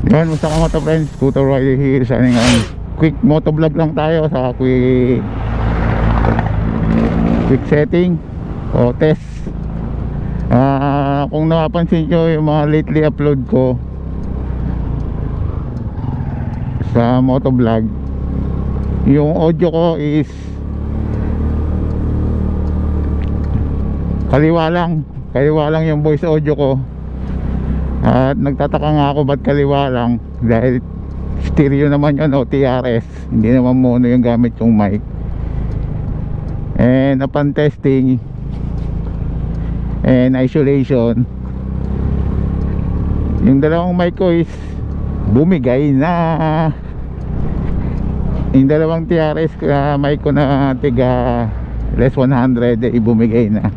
Yun, musta ka moto friends, Scooter Rider here. Sana nga quick moto vlog lang tayo sa quick setting o test. Kung napapansin nyo yung mga lately upload ko sa moto vlog, yung audio ko is kaliwa lang yung voice audio ko. At nagtataka nga ako ba't kaliwa lang, dahil stereo naman yun o TRS, hindi naman mono yung gamit yung mic. And upon testing and isolation, yung dalawang mic ko is bumigay na. Yung dalawang TRS mic ko na tiga less 100 bumigay na,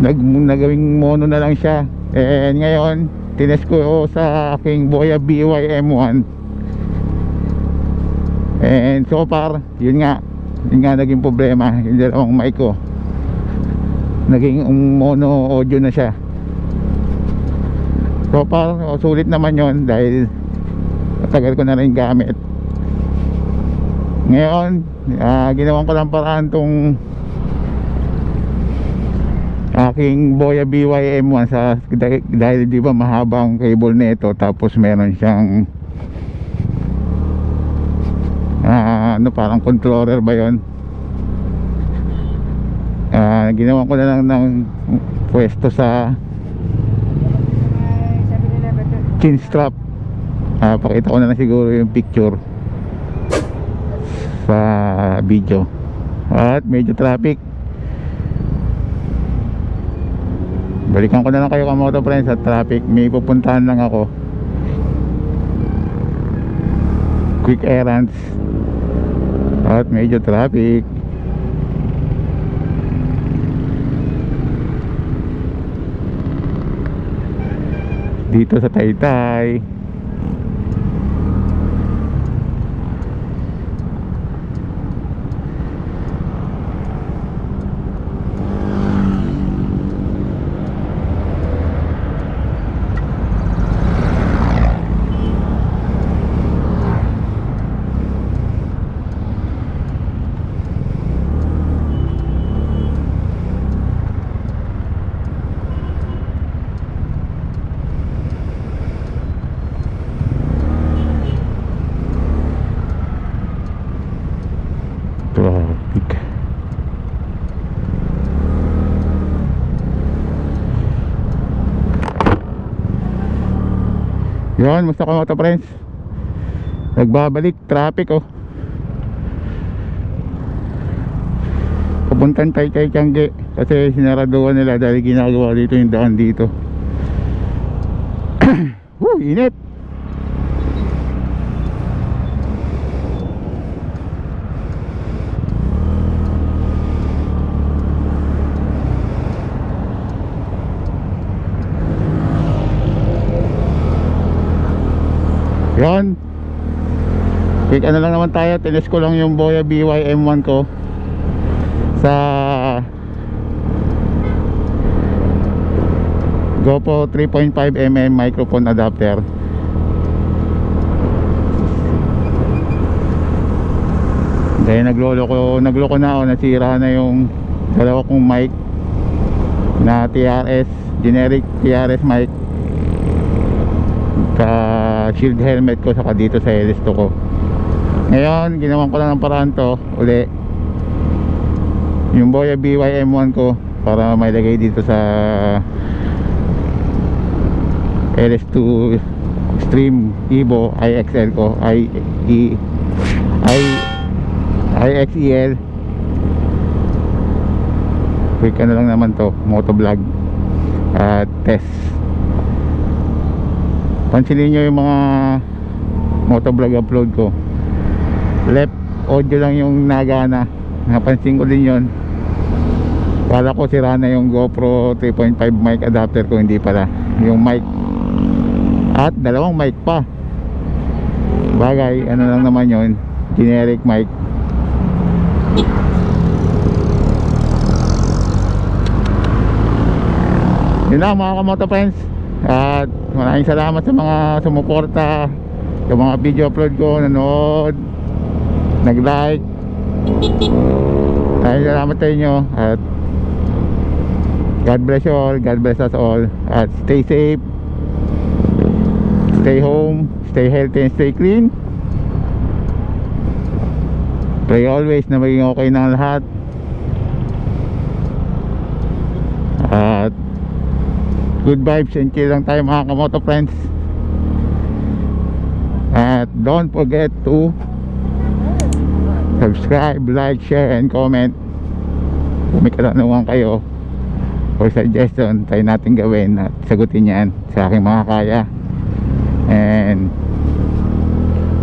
nagawing mono na lang siya. And ngayon tinest ko sa aking Boya BY M1, and so far yun nga naging problema. Yung dalawang mic ko naging mono audio na siya. So far sulit naman yun dahil matagal ko na rin gamit. Ngayon ginawan ko lang paraan tong aking Boya BY M1 dahil di ba mahabang cable nito, tapos meron siyang parang controller ba yun. Ginawan ko na lang ng pwesto sa chin strap. Pakita ko na lang siguro yung picture sa video. At medyo traffic, balikan ko na lang kayo kamoto friends sa traffic. May pupuntahan lang ako, quick errands, at medyo traffic. Dito sa Taytay. Traffic. Yun, musta ka moto friends, nagbabalik traffic papuntang Taytay Tiangge kasi sinaraduan nila dahil ginagawa dito yung daan dito. Init. Yan, quick lang naman tayo. Tinest ko lang yung Boya BY M1 ko sa GoPro 3.5mm microphone adapter. Dahil nagloko na ako, nasira na yung dalawa kong mic na TRS, generic TRS mic sa shield helmet ko, saka dito sa helisto ko. Ngayon ginawan ko lang ng paraan to uli, yung Boya BY M1 ko, para may lagay dito sa LS2 Extreme Evo IXL ko, IXEL. Quick lang naman to, moto vlog at test. Pansinin nyo yung mga motovlog upload ko, left audio lang yung nagana. Napansin ko din yon. Kala ko sira na yung GoPro 3.5 mic adapter ko, hindi pala. Yung mic at dalawang mic pa, bagay ano lang naman yon, generic mic. Yun lang mga kamoto friends, At maraming salamat sa mga sumuporta sa mga video upload ko, nanood, nag-like. Maraming salamat sa inyo. At God bless you all, God bless us all. At stay safe, stay home, stay healthy and stay clean. Pray always na maging okay ng lahat. At good vibes and chill lang tayo mga kamoto friends. At don't forget to subscribe, like, share, and comment. Kung may katanungan kayo or suggestion tayo natin gawin at sagutin yan sa aking mga kaya. And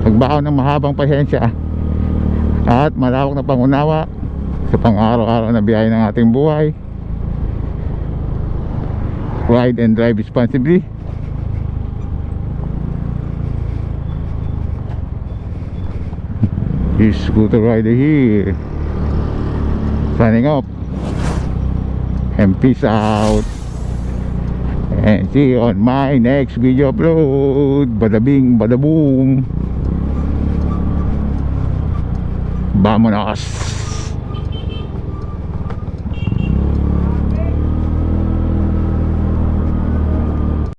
magbaon ng mahabang pasensya at malawak na pangunawa sa pang-araw-araw na biyahe ng ating buhay. Ride and drive responsibly. This scooter rider here signing off, and peace out, and see you on my next video upload. Bada bing, bada boom. Vamonos.